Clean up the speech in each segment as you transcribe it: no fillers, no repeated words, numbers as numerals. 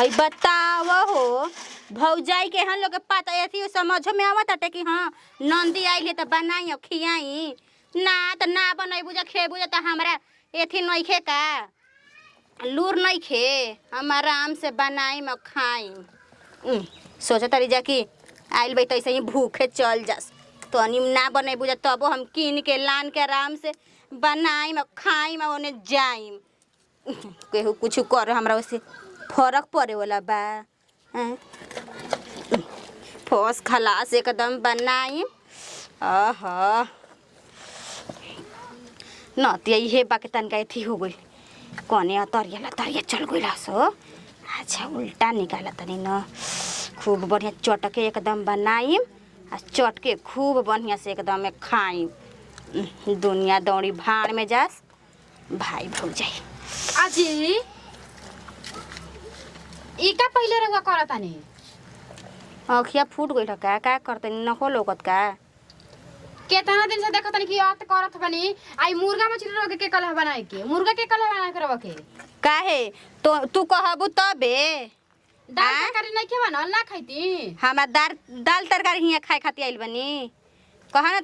हई बताव हो भौजाई के हम लोग के पता एथी समझ में आवत हटे कि हाँ नंदी आई है तो बनाई खियाई ना तो ना बनाई बुझा खे बुझा तो हमरा एथी नहीं खे का लूर नहीं खे हम आराम से बनाई में खाई सोचा तारी जा कि आइल भाई तो ऐसे ही भूखे चल जास तो अनिम ना बने बुझा तबो हम कीन के लान के आराम से बनाई में खाई में ओने जाई केहू कुछ कर हमरा वैसे फर्क पड़े वाला बा फस खलास एकदम बनाई आहा न ये बाके तनका एथी हो गई कने तरिया चल गई सो अच्छा उल्टा निकाला तनी न खूब बढ़िया चटके एकदम बनाई आ चटके खूब बढ़िया से एकदम खाई दुनिया दौड़ी भाड़ में जास भाई भौजाई आजी ई का पहिले रहुआ करतानी अखिया फूट गई का करतनी नको लोकत का केतना दिन से देखतानी कि आत करत बनी आई मुर्गा मछली रोके के कलह बनाए के मुर्गा के कलह बना के रखे काहे तो तू कहबू तबे दाल तरकारी नहीं खेबा न ना खाइती हमार दाल तरकारी हियां खाए खाती आइल बनी कहा ना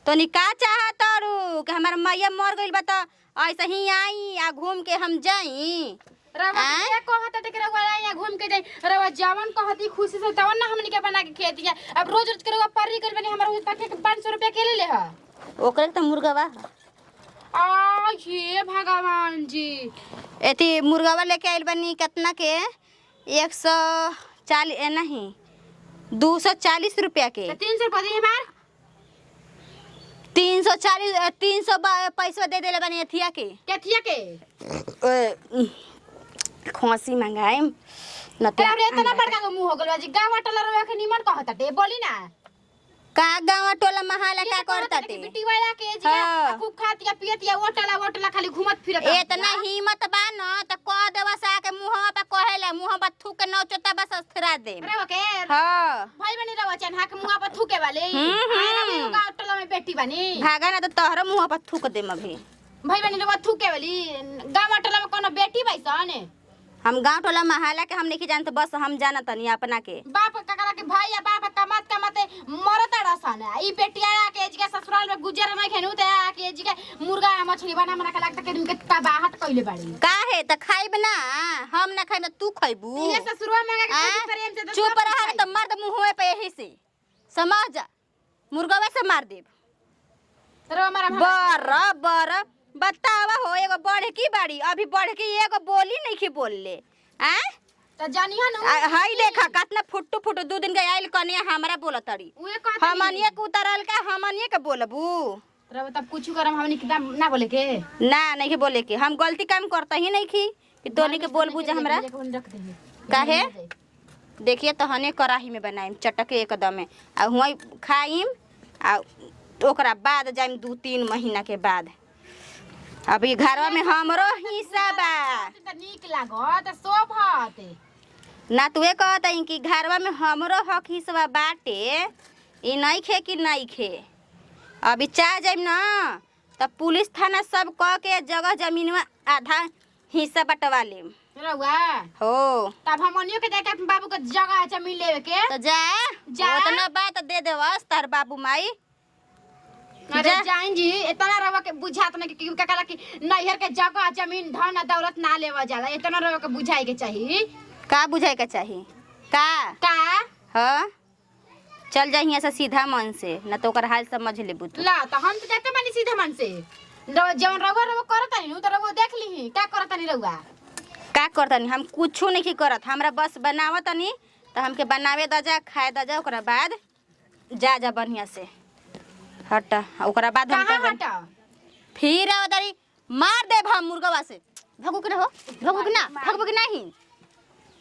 तनी का चाहत तारू कि हमार मैया मर गइल बा त ऐसे ही आई आ घूम के हम जाई रवा के कहत त के रवा आई घूम के जाई रवा जवन कहती खुशी से तवन ना हमनी के बना के खेती है अब रोज रोज के रवा परी कर बनी हमरा उस के 500 रुपया के ले ह ओकरे त मुर्गावा आ ये भगवान जी एती मुर्गावा लेके आइल बनी कितना के 140 नहीं 240 रुपया के 300 रुपया दे मार 340 पैसा दे देले बनी एथिया के केथिया के खोसी मंगाए न ते अरे इतना बड़का के मुंह हो गल जी गांव टोला रवा के निमन कहत टे बोली ना का गांव टोला महाला का करता टे बेटी वाला के जी खूब खातिया पियतिया ओटला खाली घुमत फिरत इतना हिम्मत बा न त कह देवा सा के मुंहवा पे कहेला मुंह पर थूक के नौचता बस थरा दे रवा के हां भाई बनी रवा चन हां के मुंह पर थूके वाले आना में गांव टोला में बेटी बनी भागा ना तो तोहर मुंह पर थूक दे अभी भाई बनी रवा थूके वाली गांव टोला में कोनो बेटी बैसन हम गांव टोला महाला के हम नहीं जानते बस हम जानत नहीं अपना के बाप ककरा के भाई या बाप कमत मरत रसन ई बेटिया के जी के ससुराल में गुजर नहीं खेनु ते के जी के मुर्गा मछली बना के लगता के दिन के तबाहत कइले बाड़ी काहे त खाइब ना हम ना खाइब तू खाइबू ये ससुरवा में के प्रेम से चुप रह त मर्द मुंह पे यही से समझ जा मुर्गावे से मार देब रो हमारा बर बतावा हो एगो बढ़ की बाड़ी अभी बढ़ की एगो बोली नहीं की बोलले आ त जानिया न हाई देखा कितना फुट्टू दू दिन के आइल कने हमरा बोलतड़ी हमनिए के उतरल का हमनिए के बोलबू रब तब कुछ करम हमनी के ना बोले के ना नहीं के बोले के हम गलती काम करता ही नहीं की कि तोनी के बोलबू जे हमरा काहे देखिए तो हने कराही में बनाइम चटके एकदम में आ हुआ खाइम आ ओकरा बाद जाइम 2-3 महीना के बाद अभी घरवा में हमरो हिस्सा बा त नीक लागत शोभत ना तुए कहत कि घरवा में हमरो हक हिस्सा बाटे ई नहीं खे कि नहीं खे अभी चाह जाइम ना तब पुलिस थाना सब कह के जगह जमीन में आधा हिस्सा बंटवा लेम रउआ हो तब हमनियो के जाके अपन बाबू के जगह जमीन लेवे के तो जा उतना बात दे देवस तार बाबू माई अरे जाइन जी इतना रवा के बुझात न कि कहला कि नैहर के जगह जमीन धन दौलत ना लेवा जाला इतना रवा के बुझाई के चाहिए का बुझाई के चाहिए का हां चल जा यहां से सीधा मन से न तो ओकर हाल समझ लेबू तू ला तो हम तो जाते बानी सीधा मन से जवन रवा करतानी नु तो रवा देख लीही का करतानी रवा का करतानी हम कुछो नहीं करत हमरा बस बनावतनी तो हमके बनावे द जा खाए द जा ओकरा बाद जा बढ़िया से हट ओकरा बाद हम हट फिर उधरी मार देब हम मुर्गवा से भगू के हो भगू के नहीं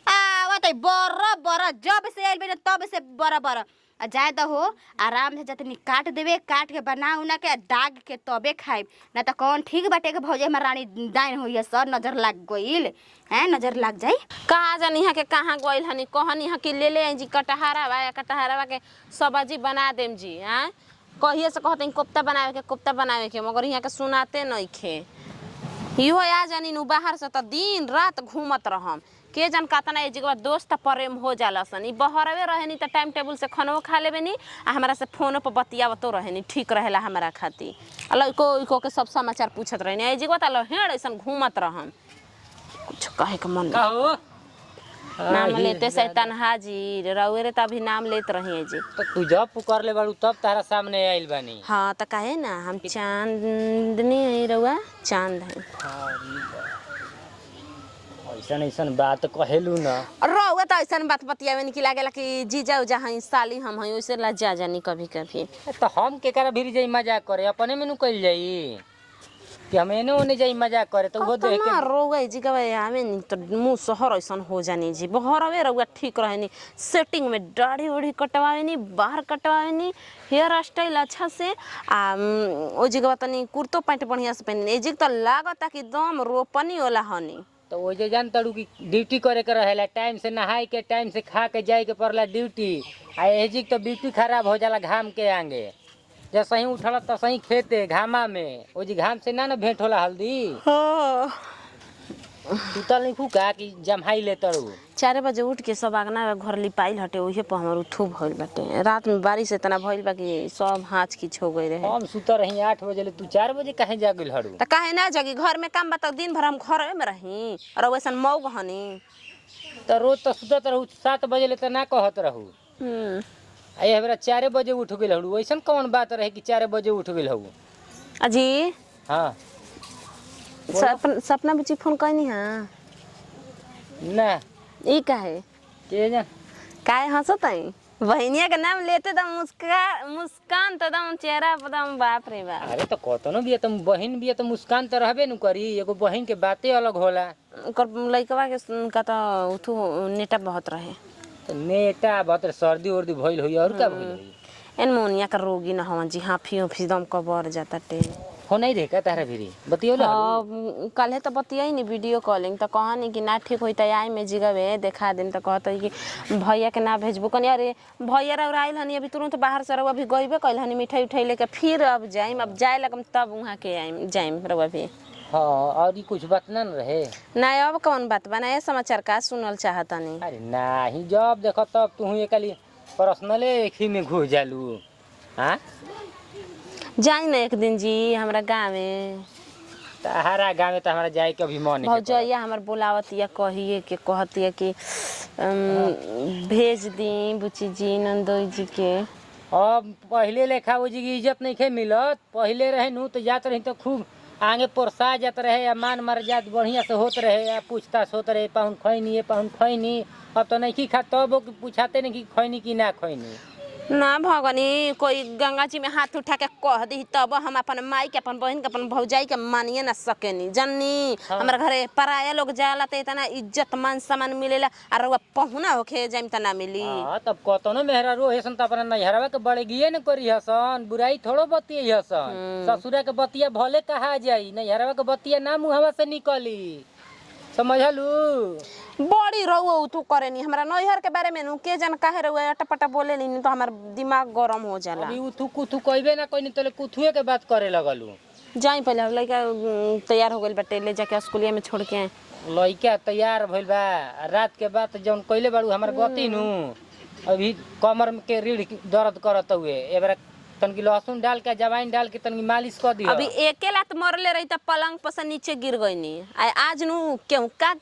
आवत बड़ जब से आइल बे तब से बड़ आ जाए द हो आराम से जतनी काट देवे काट के बना उना के दाग के तबे खाइब ना तो कौन ठीक बाटे के भौजे हमर रानी दाइन होइए सर नजर लाग गइल हैं नजर लाग जाई कहाँ जानी यहाँ के कहाँ गइल हनी कहनी यहाँ के ले जी कटहरा के सब्जी बना देम जी हैं कहिए से कहते कोफ्ता बनावे के मगर यहाँ के सुनाते नहीं खे इहो आ जानी नु बाहर से तो दिन रात घूमत रहम के जन कहता एजी के बाद दोस्त प्रेम हो जाला सन। ई बहरवे रहे नी त टाइम टेबल से खानो खा लेबे नी आ हमरा से फोन पर बतियावतो रहे नी, ठीक रहेला हमरा खातिर। अल्लाह को के सब समाचार पूछत रहे नी एजी के बाद अल्लाह हेड़ ऐसन घूमत रहम कुछ कहे के मन कहो नाम लेते शैतान हाजिर रउरे त अभी नाम लेत रही जी। तो तू जब पुकार ले बाड़ू तब तारा सामने आइल बानी। हाँ त काहे ना हम चांदनी है रउआ चांद है। ऐसन ऐसन बात कहेलू ना रउआ त ऐसन बात बतियावे कि लागेला कि जीजा उजा हई साली हम हई ओइसे लज्जा जानी कभी कभी। तो हम केकरा भीर जाई मजाक करे अपने में नु कइल जाई कि हम एने ओने जाई मजाक करे तो वो देख ना रउआ जी का हमें नी तो मुंह शहर ऐसन हो जानी जी। बहरवे रउआ ठीक रहे नी सेटिंग में दाढ़ी उड़ी कटवावे नी बाहर कटवावे नी हेयर स्टाइल अच्छा से आ ओ जी का तनी कुर्तो पैंट बढ़िया से पहनी ए जी तो लागता कि दम रोपनी होला हनी। तो वो जे जान तड़ू की ड्यूटी करे के रहेला टाइम से नहाई के टाइम से खा के जाए के पड़ला ड्यूटी आ एजी तो ब्यूटी खराब हो जाला घाम के आगे जब सही उठल तो सही खेते घामा में ओ जी घाम से ना भेंट होला हल्दी। हाँ तू तो नहीं फूका कि जमहाई ले तड़ू 4 बजे उठ के सब आगना घर लिपाइल हटे ओहे पर हमर उठू भइल बाटे। रात में बारिश इतना भइल बा कि सब हाथ खींच हो गई रहे। हम सुत रही 8 बजे ले तू 4 बजे काहे जागिल हड़ू त काहे ना जगी घर में काम बा त दिन भर हम घर में रही और वैसन मौग हनी। तो रोज तो सुतत रहू 7 बजे ले तो ना कहत रहू आ ये बेरा 4 बजे उठ गेल हड़ू ऐसन कौन बात रहे कि 4 बजे उठ गेल हऊ। अजी हाँ सपना बुची फोन कहनी हां ना ई काहे के जान काहे हंसत हई बहनिया के नाम लेते त मुस्कान त दम चेहरा पर दम बाप रे बाप। अरे तो कतनो भी तुम बहन भी तो मुस्कान तो रहबे नु करी एगो बहन के बातें अलग होला। ओकर लइकवा के का त उठू नेटा बहुत रहे तो नेटा बहुत सर्दी उर्दी भइल होई और का भइल होई एनमोनिया का रोगी न हवन जी हाफी उफी दम कबर जाता टे हो नहीं रे का तारा भिरी बतियोला कल तो बतियाई नहीं वीडियो कॉलिंग तो कहनी कि ना ठीक होई त आई में जिगवे देखा देम त कहत कि भैया के ना भेजबो कनी। अरे भैया रउरा आइल हनी अभी तुरंत बाहर से रउआ अभी गइबे कइल हनी मिठाई उठाई लेके फिर अब जाइम अब जाए लगम तब वहां के आइम जाइम रउआ भी। हां और कुछ बात ना रहे ना अब कौन बात बनाए समाचार का सुनल चाहतनी। अरे नाही जब देखो तब तू एकली पर्सनले एक ही में घुस जालू। हां जाई ना एक दिन जी हमरा गाँव में तारा गाँव में तो हमारा जाए के अभी मन है भौजैया हमर बोलावतिया कहिए के कहतिया कि भेज दी बुची जी नंदोई जी के। अब पहले लेखा वो जी की इज्जत नहीं खे मिलत पहले रहे नु तो जात रही तो खूब आगे परसा जात रहे या मान मर्याद बढ़िया से होत रहे या पूछताछ होत रहे पाहुन खैनी अब तो नहीं खा तब पूछाते नहीं कि खैनी कि ना खैनी। ना भगनी कोई गंगा जी में हाथ उठा के कह दी तब हम अपन माई के अपन बहन के अपन भौजाई के मानिए ना सकेनी जननी। हाँ। हमारे घरे पराया लोग जाला त इतना इज्जत मान सम्मान मिलेला और वो पहुना होके जाइम त ना मिली। हां तब कतनो मेहरा रो हेसन त अपन नैहरवा के बड़े गिए न करी हसन बुराई थोड़ो बतिए हसन ससुरा के बतिया भले कहा जाई नैहरवा के बतिया ना मुहवा से निकली समझलू। बड़ी रउआ तू करेनी हमरा नैहर के बारे में नु के जन काहे रउआ अटपटा बोले नी तो हमार दिमाग गरम हो जाला। अभी उथु कुथु कहबे ना कोई तले कुथुए के बात करे लगलू। जाई पहले लइका तैयार हो गइल बाटे ले जाके स्कूलिया में छोड़ के आए। लइका तैयार भइल बा रात के बाद जौन कइले बाड़ू हमर गति नु अभी कमर के रीढ़ दर्द करत हुए एबरा तनकी लहसुन डाल के जवाइन डाल के तनकी मालिश कर दियो। अभी एके लात मरले रही त पलंग पर से नीचे गिर गईनी आज नु केहू का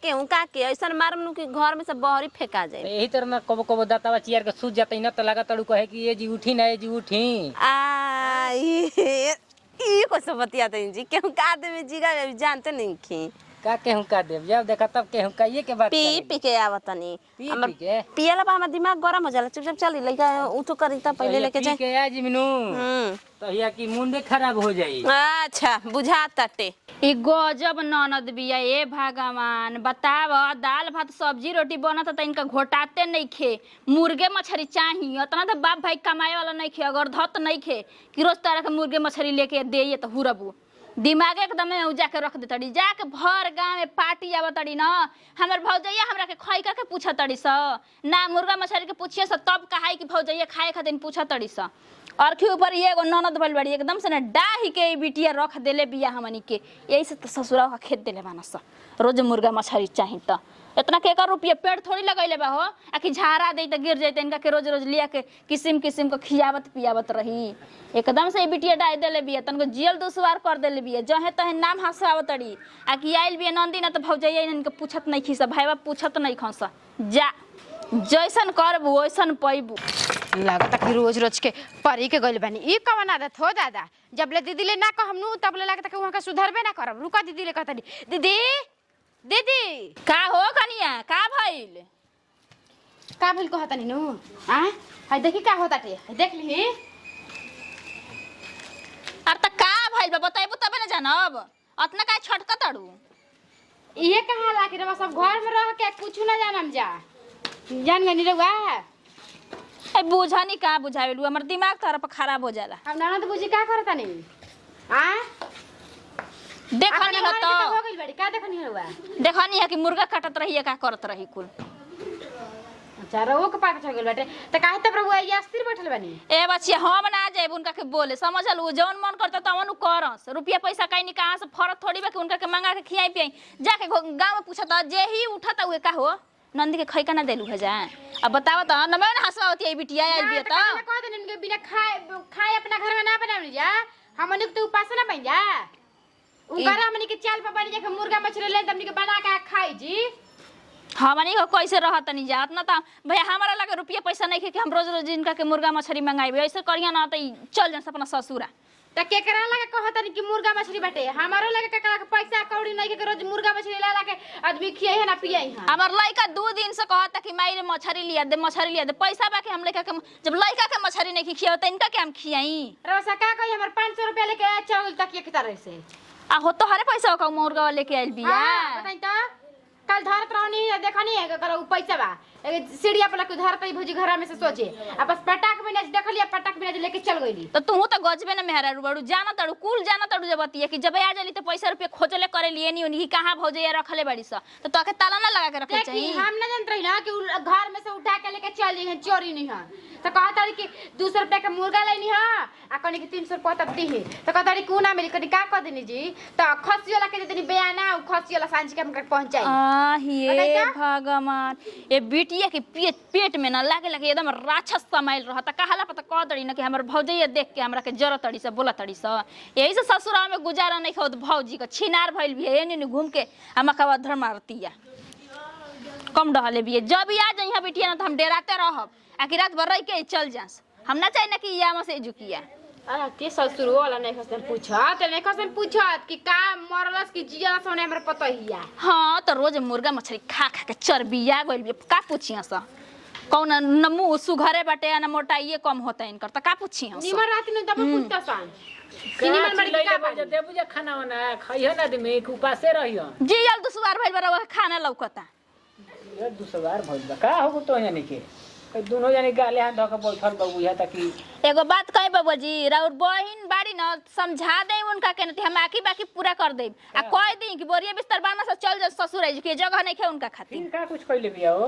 के ऐसन मारम नु कि घर में से बहरी फेंका जाए। यही तरह ना कबो कबो दातावा चियार के सूझ जाते न त लगा तड़ू कहे कि ये जी उठी ना ये जी उठी आ ई को सब बतियाते जी केहू का दे में जीगा जानते नहीं की का केहू का देव जब देखा तब केहू कहिए के बात पी के आवतनी पी के पियला बा हमर दिमाग गरम हो जाला चुपचाप चली लइका उठो करी त पहले लेके जाए के आज मिनू तो या की मुंडे खराब हो जाई। अच्छा बुझा तटे ई गजब ननद बिया ए भगवान बताव दाल भात सब्जी रोटी बनत त इनका घोटाते नहीं खे मुर्गे मछली चाहिए उतना तो बाप भाई कमाए वाला नहीं खे अगर धत नहीं खे कि रोज तरह के मुर्गे मछली लेके दे तो हुरबू दिमाग एकदम जाके रख दे तड़ी जाके भर गाँव में पार्टी आव तड़ी न हमर भौजैया हमरा के खैका के पूछ तड़ी स ना मुर्गा मछली के पूछिए स तब कहाई कि भौजैया खाए खातिर पूछ तड़ी स और के ऊपर ये एगो ननद बल बड़ी एकदम से ना डाही के बिटिया रख देले बिया हमनी के यही से तो ससुरा का खेत देले बानस रोज मुर्गा मछली चाहिए त इतना केकर रुपये पेड़ थोड़ी लगैले बा हो आखि झाड़ा दे त गिर जैते इनका के रोज रोज लिया के किस्म किस्म को खियावत पियावत रही एकदम से बिटिया डाल देले बिया तनको जियल दुसवार कर देले बिया जहे तहे नाम हंसावत तड़ी आ कि आइल बिया नंदी न त भौजैया इनके पूछत नहीं खिस भाईबा पूछत नहीं खस जा जैसन करबू वैसन पैबू लगता कि रोज रोज के परी के गइल बानी ई कवन आदत हो दादा जब ले दीदी ले ना कहमनु तब ले लगता कि वहां का सुधरबे ना करब रुका दीदी ले कहता दीदी दीदी का हो कनिया का भइल का भइल कहता नी नु आ हाय देखी का होता टे देख ली अर त का भइल बा बताइबू तबे न जानब अतना का छटका तड़ू ये कहां ला के रे सब घर में रह के कुछ ना जानम जा जान गनी रे वाह ए बुझानी का बुझावेलू हमर दिमाग तारा पर खराब हो जाला हम नाना तो बुझी का करता नी आ देखनी हो तो हो गइल बड़ी का देखनी हुआ देखनी है कि मुर्गा काटत रही है का करत रही कुल अच्छा रो के पाक छ गइल बाटे त काहे त प्रभु आई अस्थिर बैठल बानी ए बच्चिया हम ना जाइब उनका के बोले समझल उ जौन मन करता तवन उ करस रुपया पैसा कहीं नहीं कहां से फरत थोड़ी बा कि उनका के मंगा के खियाई पियाई जाके गांव में पूछत जे ही उठता हुए का हो नंदी के खैका ना देलू है जा अब बताव त न मैं हंसवाती आई बिटिया आइल बिया त कह देन इनके बिना खाए अपना घर में ना बनावनी जा हमनी के तो उपास ना बन जा उनकरा हमनी के चाल पर बन जा के मुर्गा मछली ले हमनी के बना के खाई जी हमनी को कैसे रहत नहीं जात ना त भैया हमारा लगे रुपया पैसा नहीं कि हम रोज रोज इनका के मुर्गा मछली मंगाई ऐसे करिया ना त चल जन अपना ससुरा त केकरा लगे कहतनी कि मुर्गा मछली बाटे हमारो लगे केकरा के पैसा कौड़ी नहीं के रोज मुर्गा मछली ला के आदमी खियाई है ना पियाई है हमार लड़का 2 दिन से कहता कि माई रे मछली लिया दे पैसा बा के हम लड़का के जब लड़का के मछली नहीं खियाओ त इनका के हम खियाई रोसा का कही हमर 500 रुपया लेके चल तकिए के तरह से आ हो तो हरे पैसा का मुर्गा लेके आइल बिया बताई त कल धरत रहनी देखनी है कर उ पैसा बा सीढ़िया पर के धरत ही भौजी घर में से सोचे अब बस पटाक में देखलिया पटाक में लेके चल गईली तो तू तो गजबे ना मेहरा रुबड़ू जाना तड़ू कुल जाना तड़ू जबती है कि जब आ जली तो पैसा रुपया खोजले करे लिए नहीं उन्हीं कहां भौजैया रखले बड़ी स तो तोके ताला ना लगा के रखे देखी चाहिए हम ना जानत रही ना कि घर में से उठा के लेके चली है चोरी नहीं है तो कहता रही कि 200 रुपया का मुर्गा लेनी है आ कनी कि 300 रुपया तब दी है तो कहता रही कोना मिली कनी का कर देनी जी तो खसी वाला के देनी बयाना खसी वाला सांझ के हम पहुंचाई आ हे भगवान ए बिटिया के पेट में ना लागे लगे एकदम राक्षस समाइल रहता कहला पता कह दड़ी ना कि हमर भौजैया देख के हमरा के जर तड़ी से बोला तड़ी से यही से ससुरा में गुजारा नहीं होत भौजी का छिनार भइल भी है एने घूम के हम कवा धर मारतिया कम डहले भी जब भी आ जइहा बिटिया ना तो हम डराते रहब आखिर रात भर रह के चल जास हम ना चाहे ना कि या में से झुकिया अरे ते ससुर वाला नहीं खसन पूछत कि का मरलस कि जिया सोने हमर पता हिया हां तो रोज मुर्गा मछली खा खा के चर्बिया गइल बे का पूछिया स कौन नमु सुघरे बाटे ना मोटाइए कम होता इनकर त का पूछिया स निमर रात में तब पूछता सान निमन मर के का दे बुझे खाना वाना खइह ना आदमी के उपासे रहियो जी जल दुसवार भइल बरा खाना लौकता ये दुसवार भइल बा का हो तो यानी के दोनों जानी गाले हाथ धके बैठल बा बुझा ताकि एगो बात कहे बाबूजी राउर बहिन बाड़ी न समझा दे उनका के हम आकी बाकी पूरा कर दे आ कह दी कि बोरिया बिस्तर बाना से चल जा ससुर के जगह नहीं खे उनका खातिर इनका कुछ कइले बिया हो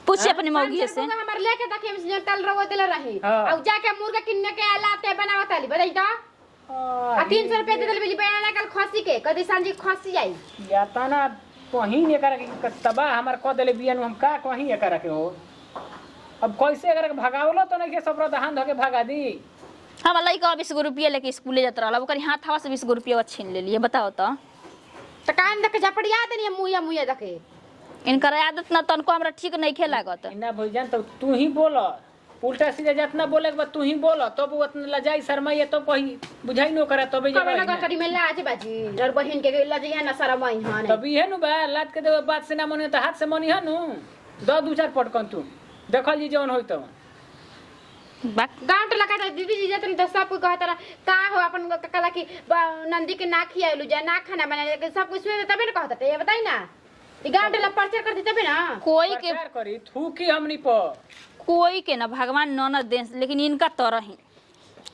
पूछे अपनी मौगी से हमर लेके ताकि हम से तल रहो देले रही हाँ। अब जाके मुर्गा किन्ने के लाते बनावत आली बताई तो आ 300 रुपया दे देले बिजी बयाना कल खसी के कदी सांझी खसी जाई या तना कहीं एकर के तबा हमर क देले बियान हम का कहीं एकर के हो अब कैसे अगर भगावलो तो नहीं के सब दहान धके भगा दी हम लइका 20 रुपया लेके स्कूल जात रहल ओकर हाथ हवा से 20 रुपया छीन ले लिए बताओ तो कान देख झपड़िया देनी मुया देखे इनकर आदत ना तनको हमरा ठीक नहीं खे लागत इना भइजान तो तू ही बोल उल्टा सीधा जितना बोले के बाद तू ही बोल तब उतना लजाई शर्माई तो कहीं बुझाई नो करे तबे कबे लगा करी में लाज बाजी और बहन के लज है ना शर्माई हां तब इहे नु बा लात के देबे बात से ना मने तो हाथ से मनी है नु दो चार पटकन तू देखल जी जौन होई तो गांठ लगा था दीदी जी जतन तो सब को कहता का हो अपन कला की नंदी के ना खियालू जा ना खाना बना सब कुछ में तबे ना कहता ये बताई ना ई गांठ ला प्रचार कर दी तबे ना कोई के प्रचार करी थूकी हमनी पर कोई के ना भगवान ननद दे लेकिन इनका तरह ही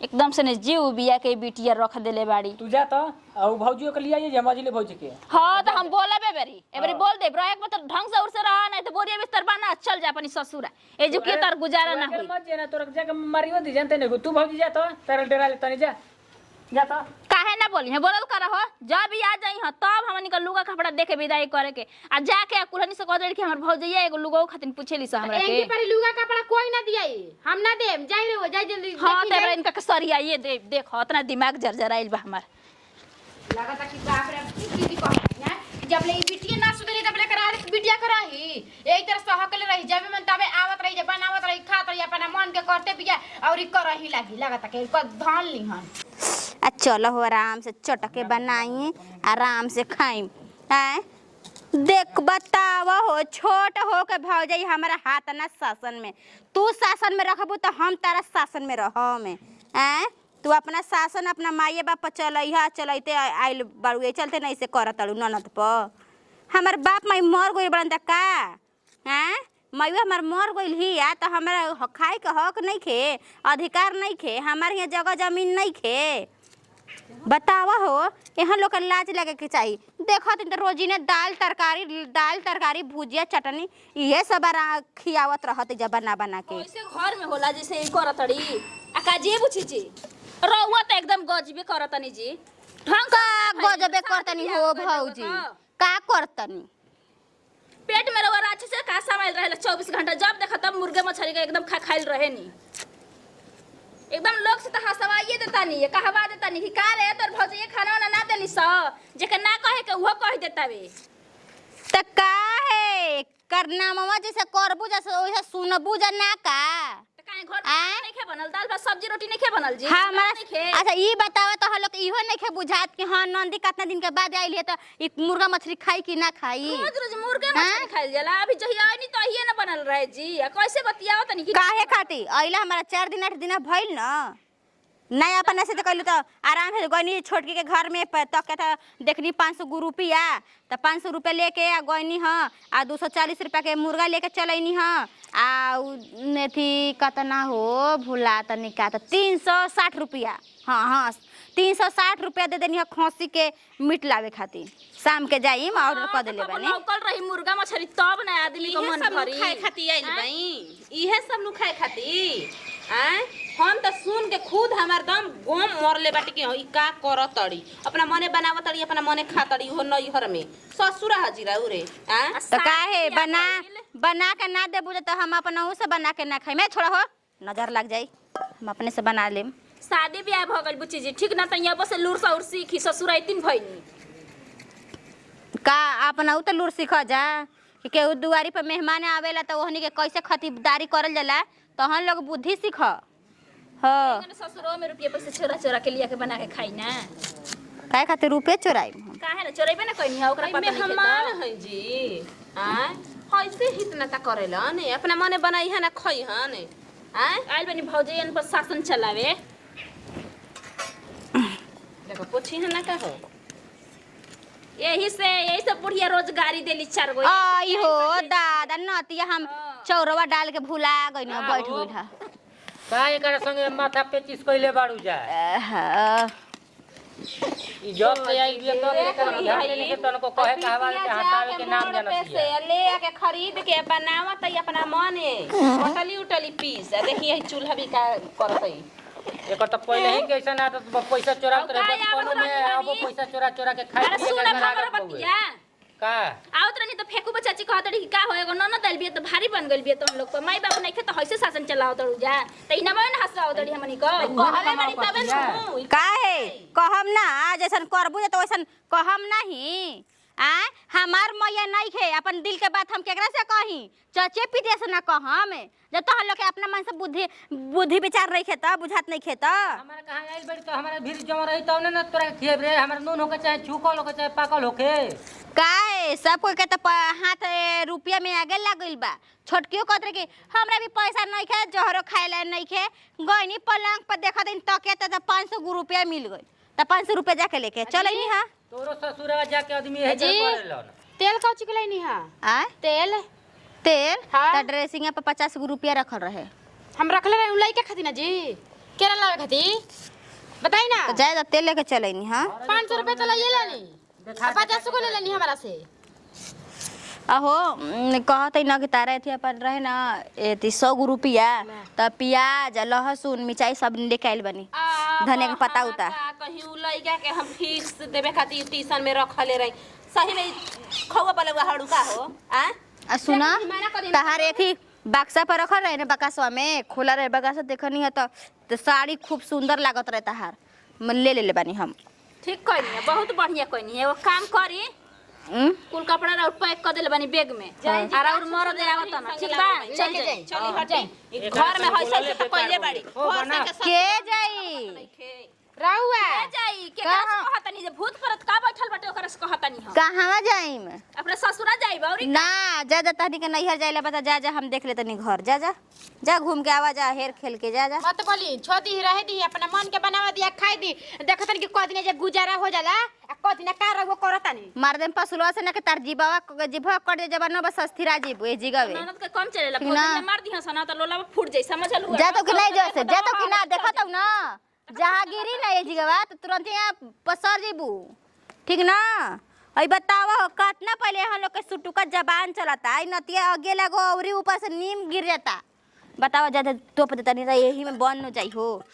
एकदम से ने जीव बिया के बिटिया रख देले बाड़ी तू जा तो औ भौजियो के लिए जे मजले भौजी के हां तो हम बोलबे बेरी एबरी बोल दे ब्रो एक मतलब ढंग से उर से रहा नहीं तो बोरिया बिस्तर बना चल जा अपनी ससुरा ए जो के तार गुजारा ना होई मत जे ना तोरा जगह मारियो दी जानते नहीं तू भौजी जा तो तारा डेरा ले तनी जा जा तो काहे ना बोली है बोलल कर हो जब भी आ जाई ह तब हमनी के लुगा कपड़ा देके विदाई करे के आ जाके कुलनी से कह दे कि हमर भौजैया एगो लुगो खातिर पूछेली से हमरा एंगी के पर लुगा कपड़ा कोई ना दियाई हम ना देम जाई रे जाई जल्दी हां तेरा इनका कसरिया ये दे देखो इतना दिमाग जर्जराइल बा हमर लगता कि बाप रे दीदी कह है जब ले बिटिया ना सुधरी तब ले करा बिटिया कराही यही तरह सहकले रही जब मन तबे आवत रही जब बनावत रही खात रही अपना मन के करते बिया और ई करही लागी लगता कि धान ली हन आ चलो हो आराम से चटके बनाई आराम से खाई हैं देख बताव हो छोट हो के भौजाई हमारा हाथ ना शासन में तू शासन में रखबू तो हम तारा शासन में रह में हैं तू अपना शासन अपना माये बाप चलैहा चलैते आइल बाड़ू चलते नहीं से करत अड़ू ननद पर हमार बाप माई मर गई बड़न त का हैं माई हमार मर गई ही आ तो हमारा खाए के हक नहीं खे अधिकार नहीं खे हमारे यहाँ जगह जमीन नहीं खे बतावा हो यहाँ लोग लाज लगे के चाहिए देखो तो रोजी ने दाल तरकारी भुजिया चटनी ये सब खियावत रहत जब बना बना के ऐसे घर में होला जैसे ई करतड़ी आ का जे बुझी जी रहुआ तो एकदम गजबे करतनी जी ढंग का गजबे करतनी हो भौजी का करतनी पेट में रहुआ अच्छे से का समाइल रहेला 24 घंटा जब देखा तब मुर्गे मछली का एकदम खाइल रहे नी एकदम लोग से तो हंसवाइए देता नहीं कहवा देता नहीं कि का रे तोर भौजी खाना वाना ना देली स जेके ना कहे के वो कह देता वे त का है करना मामा जैसे करबू जैसे ओइसे सुनबू जा ना का त काहे घर में नहीं खे बनल दाल भात सब्जी रोटी नहीं खे बनल जी हाँ नहीं हमारा खे अच्छा ये बतावा तो हम लोग इहो नहीं खे बुझात कि हाँ नंदी कितना दिन के बाद आइल है तो ई मुर्गा मछली खाई कि ना खाई रोज रोज मुर्गे मछली खाइल जाला अभी जहिया आई नहीं तो हिये ना बनल रहे जी आ कैसे बतियाओ तनी कि काहे खाती आइला हमारा 4 दिन 8 दिन भइल ना नहीं अपन ऐसे तो कहलू तो आराम से गईनी छोटकी के घर में तक के तो देखनी 500 रुपया तो 500 रुपया लेके आ गईनी हाँ आ 240 रुपया के मुर्गा लेके चलैनी हाँ आ थी कतना हो भूला तनी का तो 360 रुपया हाँ हाँ 360 रुपया दे देनी खसी के मीट लावे खातिर शाम के जाई ऑर्डर कर देले बानी लौकल रही मुर्गा मछली तब ना आदमी को मन भरी खाए खाती आइल बई इहे सब नु खाए खाती हैं हम त सुन के खुद हमार दम गोम मरले बाटी के ई का करतड़ी अपना मने बनावतड़ी अपना मने खातड़ी हो नई घर में ससुरा हजीरा उरे हैं तो काहे बना के ना देबू तो हम अपना से बना के ना खाई मैं छोड़ा हो नजर लग जाई हम अपने से बना लेम शादी ब्याह भ गइल बुच्ची जी ठीक ना तैया बस लूर सौर सीखी ससुराई तीन भइनी का अपना तो लूर सीख जा कि केहू दुआरी पर मेहमान आवेला तो ओहनी के कैसे खतीदारी करल जाला तो हम लोग बुद्धि सीख हाँ ससुरो में रुपये पैसे चोरा चोरा के लिया के बना के खाई ना काहे खातिर रुपये चोराई काहे ना चोरेबे ना कइनी ओकरा पता नहीं मेहमान है जी हैं कैसे इतना ता करेला ने अपना मने बनाई है ना खई है ने हैं आइल बनी भौजैयन पर शासन चलावे देखो पूछी है ना का हो यही से बुढ़िया रोजगारी देली 4 गो आई हो दादा नतिया हम चौरवा डाल के भुला गई ना बैठ गई था का एकर संगे माथा पे चिस कइले बाड़ू जा ई जब से आई बिया तो एकर ध्यान देने के तनको कहे कहवा के हटावे के नाम जानत है ले आके खरीद के बनावत है अपना मने होटली उटली पीस देखिए चूल्हा भी का करतई एकर त पहिले ही कैसन आदत पैसा चोरात रहे बचपन में अब पैसा चोरा चोरा के खाई पिए के लागत बउए का आवत रहनी तो फेकू बचाची कहत रही का हो एगो ननद आइल बिया तो भारी बन गइल बिया तुम लोग पर माई बाबू नहीं खे तो हइसे शासन चलावत रहू जा त इना में हंसावत रही हमनी को कहले बड़ी तबे नु काहे कहम ना जैसन करबू तो वैसन कहम नहीं हमार मैया नहीं खे अपन दिल के बात हम केकरा से कही चचे पिते से ना कहम जब तो हम लोग के अपना मन से बुद्धि विचार रही खे त बुझात नहीं खे त हमारा कहां आइल बड़ी तो हमारा भीड़ जमा रही तौने न तोरा खिएब रे हमारा नून होके चाहे छूकल होके चाहे पाकल होके काहे सब कोई के तो हाथ रुपया में आगे लागल बा छोटकियो कहत रहे कि हमरा भी पैसा नहीं खे जहरो खाए ला नहीं खे गईनी पलंग पर देखा दिन तके त 500 रुपया मिल गई त 500 रुपया जाके लेके चलैनी हां तोरो ससुरवा जाके आदमी है जे करेलन तेल का चिकलाई नहीं हां आ तेल हाँ? त ड्रेसिंग पे 50 रुपया रखल रहे हम रखले रहे लइका खातिर ना जी केरा लावे खातिर बताई ना तो ज्यादा तेल लेके चलैनी हां 500 रुपया तो ले लेनी 50 को ले लेनी हमारा से अहो कहते न कि तारा थी अपन रहे ना एती 100 रुपया त प्याज लहसुन मिर्चाई सब लेके आइल बनी धनिया के पत्ता उता कहीं उ लइका के हम फिक्स देवे खातिर ट्यूशन में रखले रही सही में खौवा बलवा हड़ुका हो आ सुना तहार एक ही बक्सा पर रखल रहे ना बक्सा में खोला रहे बक्सा देखनी है तो साड़ी खूब सुंदर लागत रहे तहार ले ले बानी हम ठीक कहनी है बहुत बढ़िया कहनी है वो काम करी कुल कपड़ा और पैक कर देले बानी बैग में और मर दे आवत ना ठीक बा चल जाई चली हटे घर में हइसे से तो कइले बाड़ी घर से के जाई रहुआ जाई के कहतनी जे भूत परत का बैठल बाटे ओकरा से कहतनी हम कहां जाईम अपने ससुरा जाई बौरी ना जा तहनी के नैहर जाइला बता जा हम देख ले तनी घर जा घूम के आवा जा हेर खेल के जा मत बोली छोदी रह दी अपना मन के बनावा दिया खाई दी देखतन कि कदिन जे गुजारा हो जाला आ कदिन का रहो करतानी मार देम पसुलवा से ना के तार जीभवा कट दे जब न बस अस्थिरा जीव ए जिगावे ननद के कम चलेला ठीक ना? मार दिहा सना त लोला फूट जाई समझलु जा तो कि नहीं जैसे जा तो कि ना देखत हूं ना जहाँ गिरी ना ये जिगवा तो तुरंत यहाँ पसर जीबू ठीक ना अई बतावा हो कितना पहले हम लोग के सुटुका जबान चलता आई नतिया आगे लगो और ऊपर से नीम गिर जाता बतावा ज्यादा टोप देता नहीं यही में बन न जाई हो